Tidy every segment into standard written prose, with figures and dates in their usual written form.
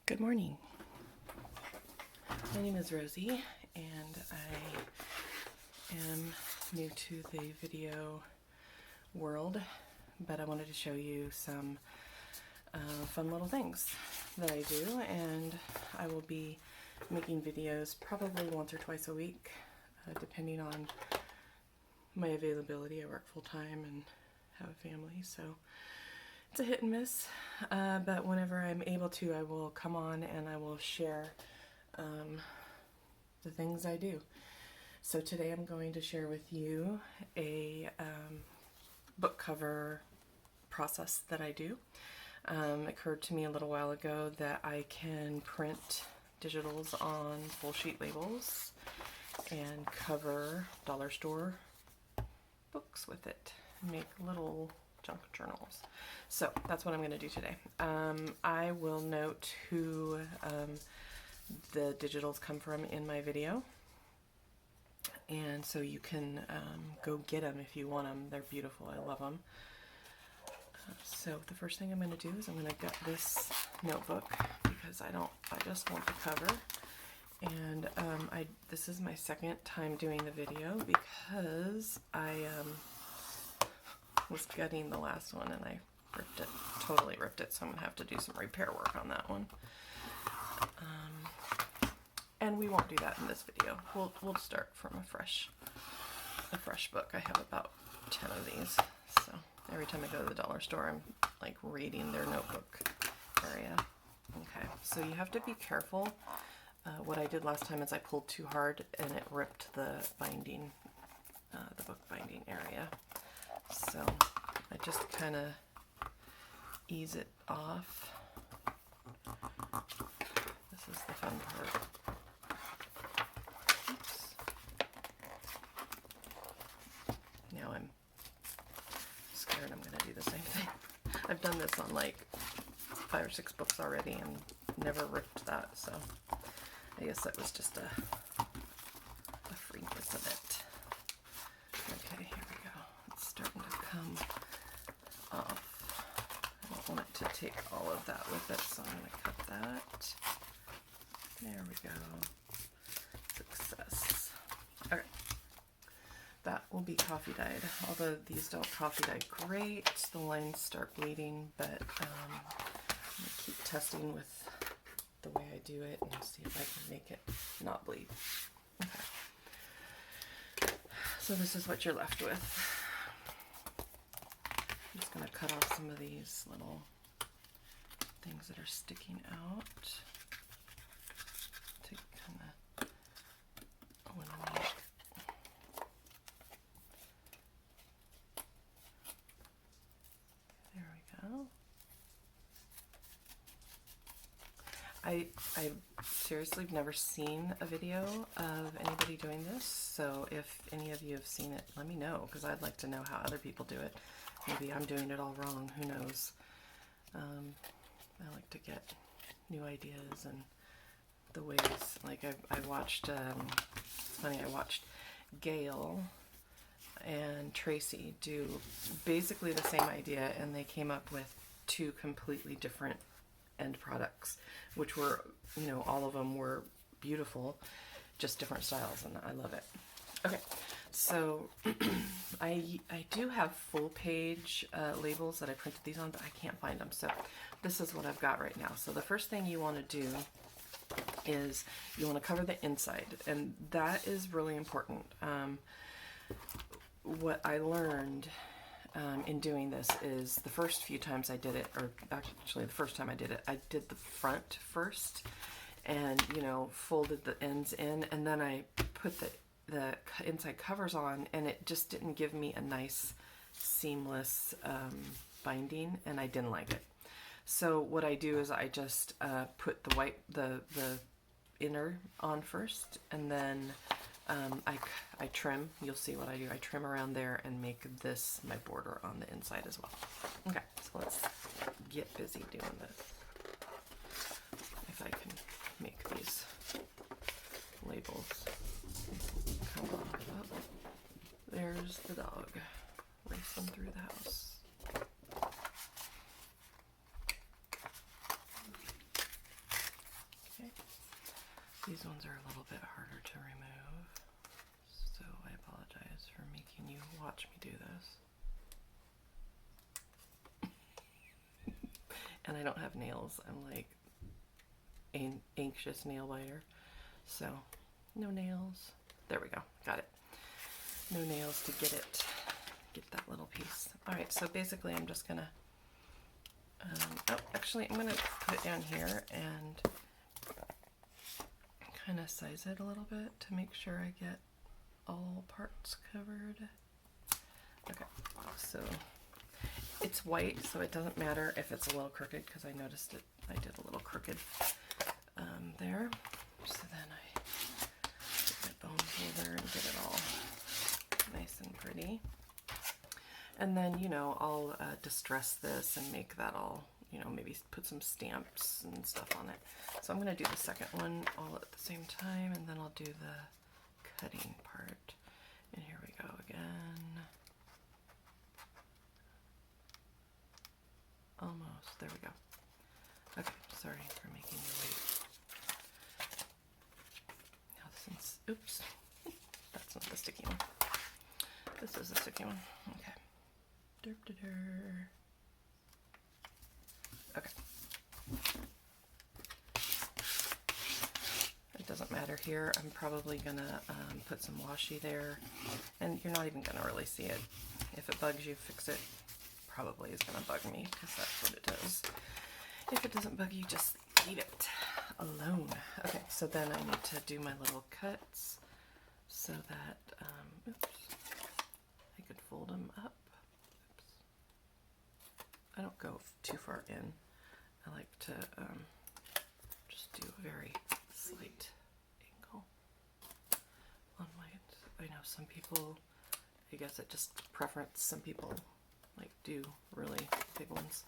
Good morning. My name is Rosie and I am new to the video world, but I wanted to show you some fun little things that I do, and I will be making videos probably once or twice a week, depending on my availability. I work full-time and have a family, so it's a hit and miss, but whenever I'm able to, I will come on and I will share the things I do. So today I'm going to share with you a book cover process that I do. It occurred to me a little while ago that I can print digitals on full sheet labels and cover dollar store books with it, make little junk journals. So that's what I'm going to do today. I will note who the digitals come from in my video, and so you can go get them if you want them. They're beautiful. I love them. So the first thing I'm going to do is I'm going to get this notebook because I just want the cover. And this is my second time doing the video because I was gutting the last one and I totally ripped it, so I'm gonna have to do some repair work on that one. And we won't do that in this video. We'll start from a fresh book. I have about 10 of these, so every time I go to the dollar store, I'm like raiding their notebook area. Okay, so you have to be careful. What I did last time is I pulled too hard and it ripped the binding, the book binding area. So I just kind of ease it off. This is the fun part. Oops. Now I'm scared I'm going to do the same thing. I've done this on like 5 or 6 books already and never ripped that, so I guess that was just a freakness of it. Okay, here we go. It's starting to come off. I don't want it to take all of that with it, so I'm going to cut that. There we go. Success. Okay. That will be coffee dyed. Although these don't coffee dye great, the lines start bleeding, but I'm going to keep testing with the way I do it and see if I can make it not bleed. Okay. So this is what you're left with. I'm just going to cut off some of these little things that are sticking out to kind of eliminate. There we go. I seriously have never seen a video of anybody doing this, so if any of you have seen it, let me know, because I'd like to know how other people do it. Maybe I'm doing it all wrong, who knows. I like to get new ideas and the ways, like I watched, it's funny, I watched Gail and Tracy do basically the same idea, and they came up with 2 completely different end products, which were, you know, all of them were beautiful, just different styles, and I love it. Okay, so I do have full page labels that I printed these on, but I can't find them, so this is what I've got right now. So the first thing you want to do is you want to cover the inside, and that is really important. What I learned in doing this is the first few times I did it, or actually the first time I did it, I did the front first and, you know, folded the ends in, and then I put the inside covers on, and it just didn't give me a nice seamless binding, and I didn't like it. So what I do is I just put the inner on first, and then I trim. You'll see what I do. I trim around there and make this my border on the inside as well. Okay, so let's get busy doing this. If I can make these labels come off. Oh, there's the dog. Race them through the house. These ones are a little bit harder to remove, so I apologize for making you watch me do this. And I don't have nails. I'm like an anxious nail biter, so no nails. There we go, got it. No nails to get that little piece. All right, so basically I'm just gonna, oh, actually I'm gonna put it down here and kind of size it a little bit to make sure I get all parts covered. Okay, so it's white, so it doesn't matter if it's a little crooked, because I noticed it, I did a little crooked there. So then I get my bone folder and get it all nice and pretty. And then, you know, I'll distress this and make that all, you know, maybe put some stamps and stuff on it. So I'm going to do the second one all at the same time, and then I'll do the cutting part. And here we go again. Almost. There we go. Okay, sorry for making you wait. Now this one's, oops, that's not the sticky one. This is the sticky one. Okay. Okay. It doesn't matter here. I'm probably gonna put some washi there, and you're not even gonna really see it. If it bugs you, fix it. Probably is gonna bug me, because that's what it does. If it doesn't bug you, just leave it alone. Okay, so then I need to do my little cuts so that, oops, I could fold them up. Oops. I don't go too far in. I like to just do a very slight angle on my, I know some people, I guess it just preference, some people like do really big ones.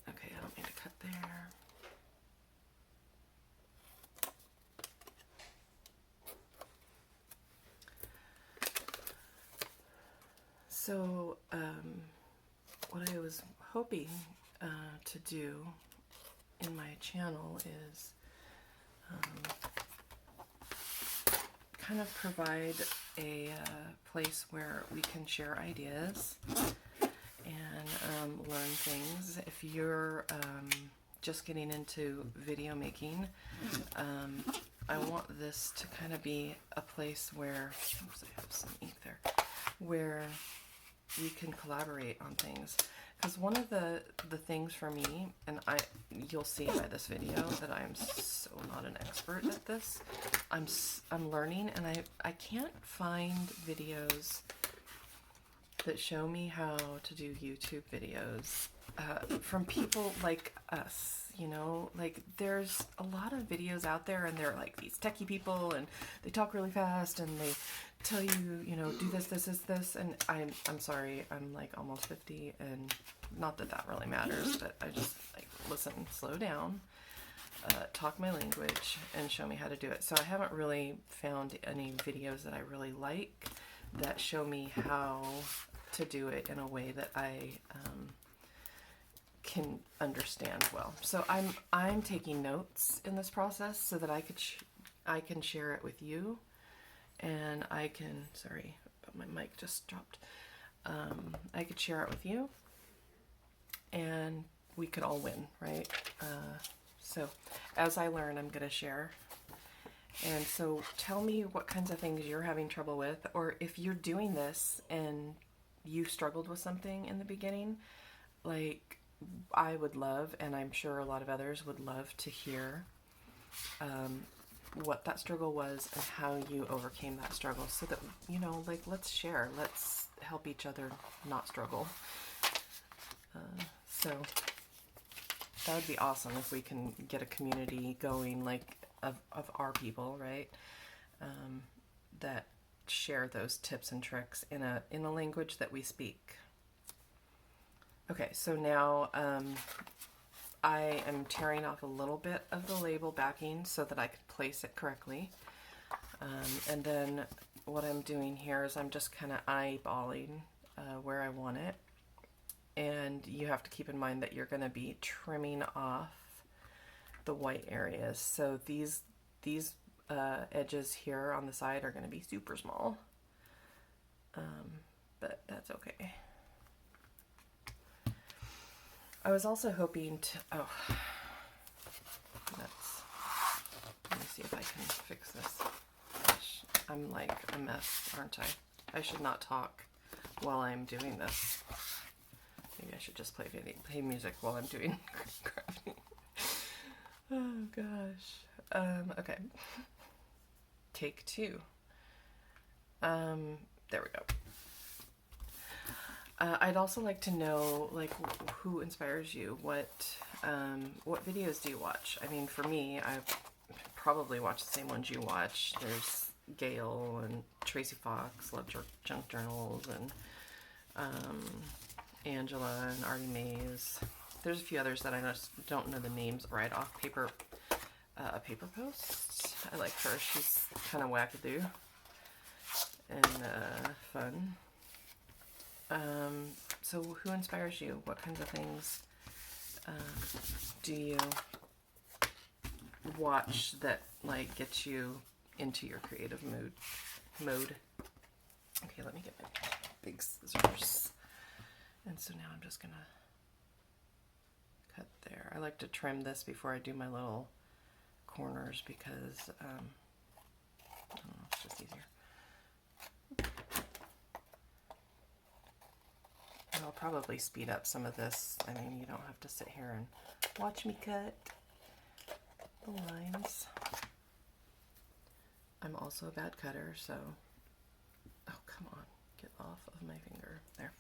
Okay, I don't need to cut there. So, what I was hoping to do in my channel is kind of provide a place where we can share ideas and learn things. If you're just getting into video making, I want this to kind of be a place where, oops, I have some ink there, where we can collaborate on things. Because one of the things for me, and you'll see by this video that I'm so not an expert at this. I'm learning, and I can't find videos that show me how to do YouTube videos from people like us. You know, like there's a lot of videos out there, and they're like these techie people, and they talk really fast, and they tell you, you know, do this, this, this, this, and I'm sorry, I'm like almost 50, and not that that really matters, but I just like, listen, slow down, talk my language, and show me how to do it. So I haven't really found any videos that I really like that show me how to do it in a way that I can understand well. So I'm taking notes in this process so that I can share it with you, and I can, sorry, but my mic just dropped. I could share it with you, and we could all win, right? So as I learn, I'm going to share. And so tell me what kinds of things you're having trouble with, or if you're doing this and you struggled with something in the beginning, like I would love, and I'm sure a lot of others would love to hear what that struggle was and how you overcame that struggle, so that, you know, like, let's share, let's help each other not struggle. So that would be awesome if we can get a community going, like of our people, right? That share those tips and tricks in a language that we speak. Okay, so now I am tearing off a little bit of the label backing so that I could place it correctly. And then what I'm doing here is I'm just kind of eyeballing where I want it. And you have to keep in mind that you're going to be trimming off the white areas. So these edges here on the side are going to be super small. But that's okay. I was also hoping to, oh, let me see if I can fix this. Gosh, I'm like a mess, aren't I? I should not talk while I'm doing this. Maybe I should just play music while I'm doing crafting. Oh gosh. Okay. Take 2. There we go. I'd also like to know, like, who inspires you? What videos do you watch? I mean, for me, I probably watch the same ones you watch. There's Gail and Tracy Fox, Love Junk Journals, and Angela and Artie Mays. There's a few others that I just don't know the names right off. Paper Outpost. I like her. She's kind of wackadoo and fun. So who inspires you? What kinds of things do you watch that like get you into your creative mode? Okay, let me get my big scissors. And so now I'm just gonna cut there. I like to trim this before I do my little corners because I don't know, it's just easier. And I'll probably speed up some of this. I mean, you don't have to sit here and watch me cut the lines. I'm also a bad cutter, so... Oh, come on. Get off of my finger. There.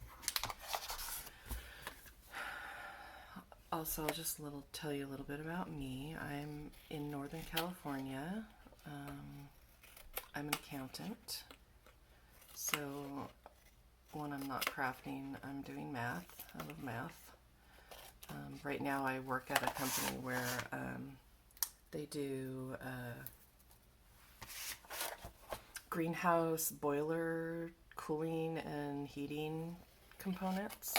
Also, I'll just tell you a little bit about me. I'm in Northern California. I'm an accountant. So when I'm not crafting, I'm doing math. I love math. Right now I work at a company where they do greenhouse boiler cooling and heating components.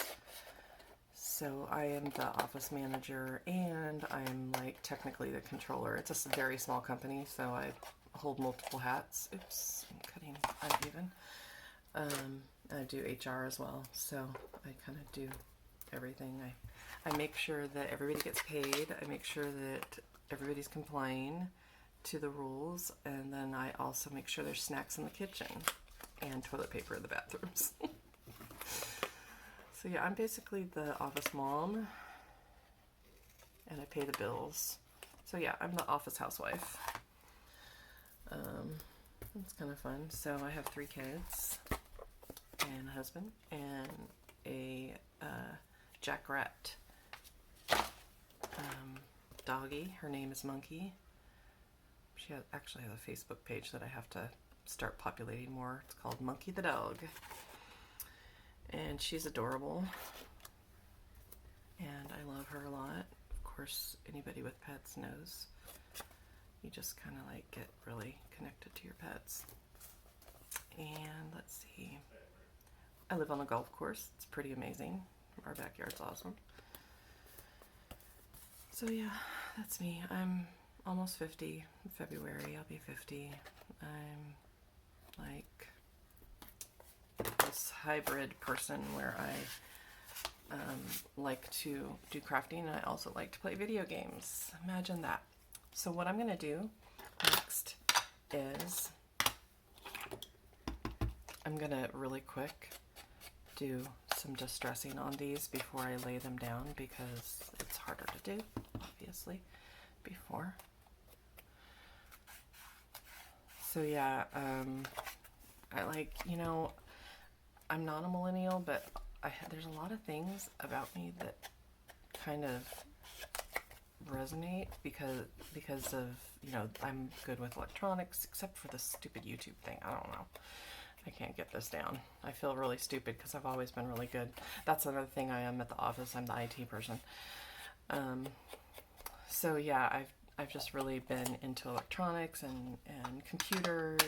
So I am the office manager and I'm like technically the controller. It's a very small company, so I hold multiple hats. Oops, I'm cutting uneven. I do HR as well, so I kind of do everything. I make sure that everybody gets paid. I make sure that everybody's complying to the rules, and then I also make sure there's snacks in the kitchen and toilet paper in the bathrooms. So yeah, I'm basically the office mom, and I pay the bills. So yeah, I'm the office housewife. It's kind of fun. So I have 3 kids, and a husband, and a Jack Rat doggy. Her name is Monkey. She actually has a Facebook page that I have to start populating more. It's called Monkey the Dog. And she's adorable. And I love her a lot. Of course, anybody with pets knows. You just kind of like get really connected to your pets. And let's see. I live on a golf course. It's pretty amazing. Our backyard's awesome. So yeah, that's me. I'm almost 50. In February, I'll be 50. I'm like this hybrid person where I like to do crafting and I also like to play video games. Imagine that. So what I'm going to do next is I'm going to really quick do some distressing on these before I lay them down because it's harder to do, obviously, before. So yeah, I like, you know, I'm not a millennial, but there's a lot of things about me that kind of resonate because of, you know, I'm good with electronics, except for this stupid YouTube thing. I don't know. I can't get this down. I feel really stupid because I've always been really good. That's another thing I am at the office. I'm the IT person. So yeah, I've just really been into electronics and computers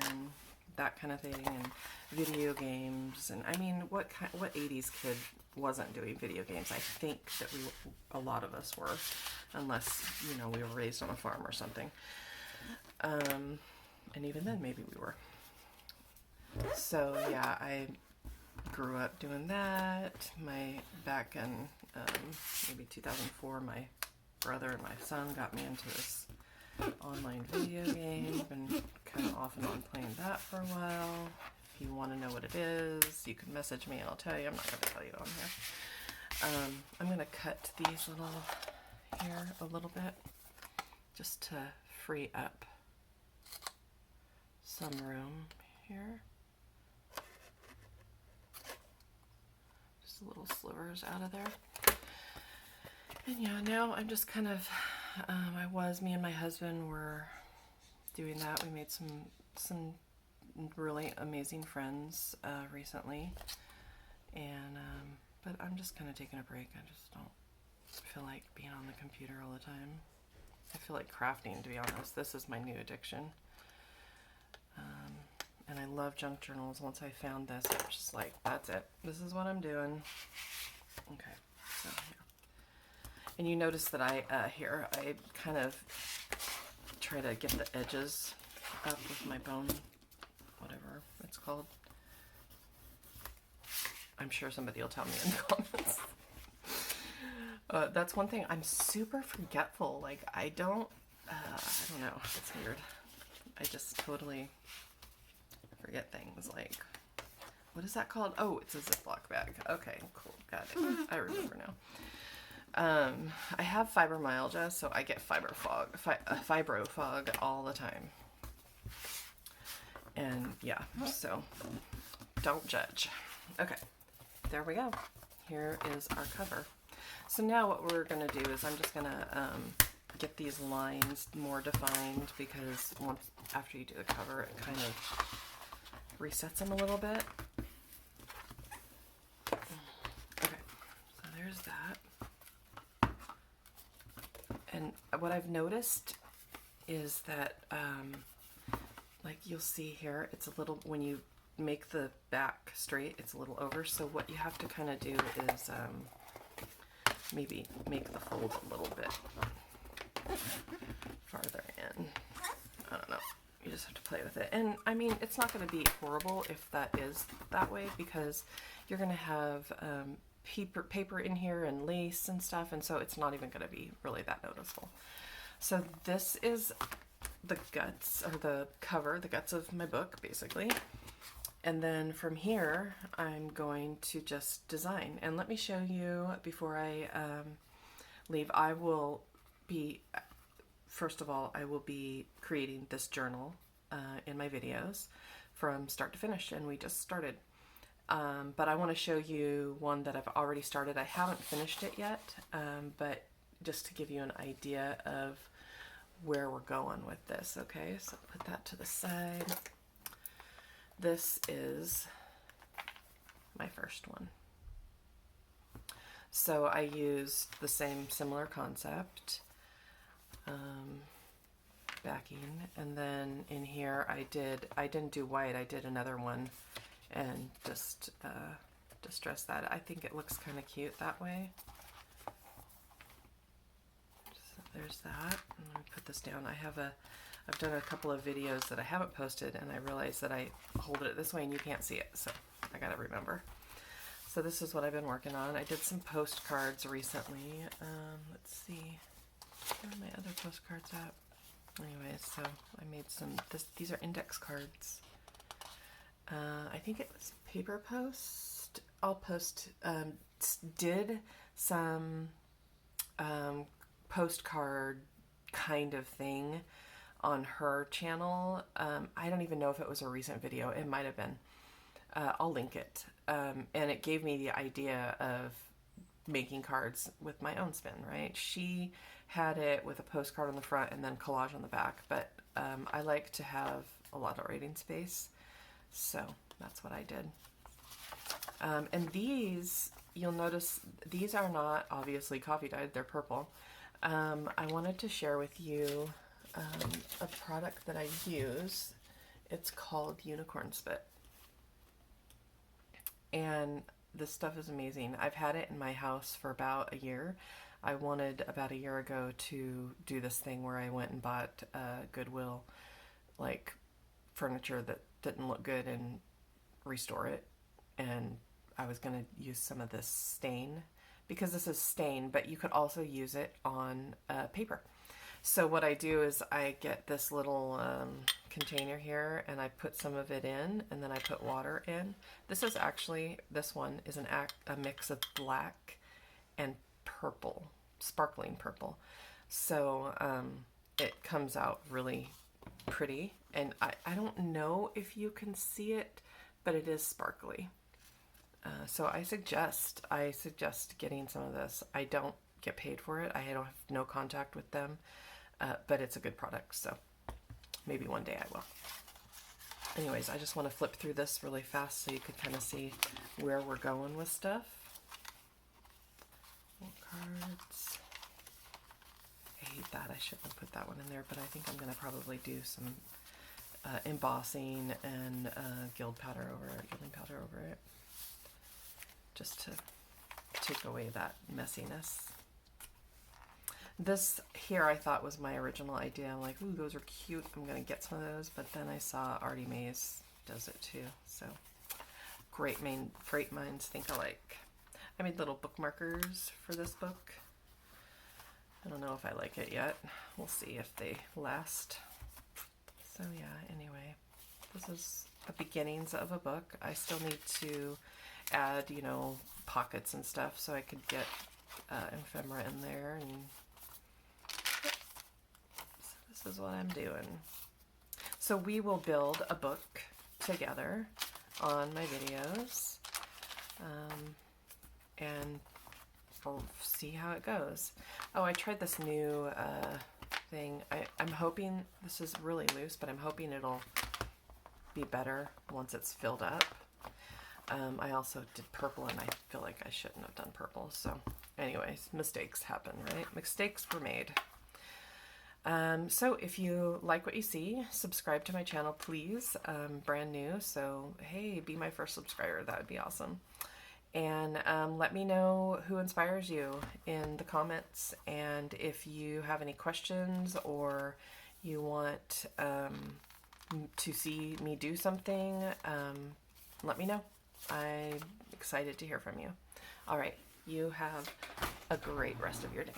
and that kind of thing and video games. And I mean, what 80s kid wasn't doing video games? I think that a lot of us were, unless, you know, we were raised on a farm or something. And even then, maybe we were. So yeah, I grew up doing that. Back in maybe 2004, my brother and my son got me into this online video game. Been kind of off and on playing that for a while. If you want to know what it is, you can message me and I'll tell you. I'm not going to tell you on here. I'm going to cut these little here a little bit just to free up some room here. Just little slivers out of there. And yeah, now I'm just kind of, me and my husband were doing that. We made some really amazing friends recently. And, but I'm just kind of taking a break. I just don't feel like being on the computer all the time. I feel like crafting, to be honest. This is my new addiction. And I love junk journals. Once I found this, I was just like, that's it. This is what I'm doing. Okay, so here. And you notice that I kind of try to get the edges up with my bone, whatever it's called. I'm sure somebody will tell me in the comments. That's one thing. I'm super forgetful. Like, I don't know. It's weird. I just totally forget things. Like, what is that called? Oh, it's a Ziploc bag. Okay, cool. Got it. I remember now. I have fibromyalgia, so I get fibro fog all the time. And yeah, so don't judge. Okay, there we go. Here is our cover. So now what we're going to do is I'm just going to get these lines more defined, because after you do the cover, it kind of resets them a little bit. Okay, so there's that. And what I've noticed is that, like you'll see here, it's a little, when you make the back straight, it's a little over. So what you have to kind of do is maybe make the fold a little bit farther in. I don't know. You just have to play with it. And I mean, it's not going to be horrible if that is that way, because you're going to have paper in here and lace and stuff, and so it's not even going to be really that noticeable. So this is the guts, or the cover, the guts of my book, basically. And then from here, I'm going to just design. And let me show you before I leave. I will be, first of all, I will be creating this journal in my videos from start to finish, and we just started. But I want to show you one that I've already started. I haven't finished it yet, but just to give you an idea of where we're going with this. Okay, so put that to the side. This is my first one. So I used the similar concept, backing, and then in here I didn't do white, I did another one and just distress that. I think it looks kind of cute that way. So there's that. Let me put this down. I've done a couple of videos that I haven't posted, and I realized that I hold it this way and you can't see it, so I gotta remember. So this is what I've been working on. I did some postcards recently. Let's see, where are my other postcards at? Anyways, so I made these are index cards. I think it was Paper Outpost. I'll post, did some postcard kind of thing on her channel. I don't even know if it was a recent video. It might have been. I'll link it. And it gave me the idea of making cards with my own spin, right? She had it with a postcard on the front and then collage on the back, but I like to have a lot of writing space, so that's what I did. And these, you'll notice, these are not obviously coffee dyed, they're purple. I wanted to share with you a product that I use. It's called Unicorn Spit, and this stuff is amazing. I've had it in my house for about a year. I wanted about a year ago to do this thing where I went and bought Goodwill, like furniture that didn't look good, and restore it. And I was going to use some of this stain, because this is stain, but you could also use it on paper. So what I do is I get this little container here, and I put some of it in, and then I put water in. This one is a mix of black and purple, sparkling purple. So it comes out really pretty, and I don't know if you can see it, but it is sparkly. So I suggest getting some of this. I don't get paid for it. I don't have no contact with them, but it's a good product, so maybe one day I will. Anyways, I just want to flip through this really fast so you could kind of see where we're going with stuff. Cards. I hate that. I shouldn't have put that one in there, but I think I'm going to probably do some embossing and gilding powder over it, just to take away that messiness. This here I thought was my original idea. I'm like, ooh, those are cute. I'm going to get some of those. But then I saw Artie Mays does it too. So great minds think alike. I made little bookmarkers for this book. I don't know if I like it yet. We'll see if they last. So yeah, anyway, this is the beginnings of a book. I still need to add, pockets and stuff so I could get ephemera in there. And so this is what I'm doing. So we will build a book together on my videos, and we'll see how it goes. Oh, I tried this new thing. I'm hoping, this is really loose, but I'm hoping it'll be better once it's filled up. I also did purple, and I feel like I shouldn't have done purple. So anyways, mistakes happen, right? Mistakes were made. So if you like what you see, subscribe to my channel, please. Brand new, so hey, be my first subscriber. That would be awesome. And let me know who inspires you in the comments. And if you have any questions, or you want to see me do something, let me know. I'm excited to hear from you. All right, you have a great rest of your day.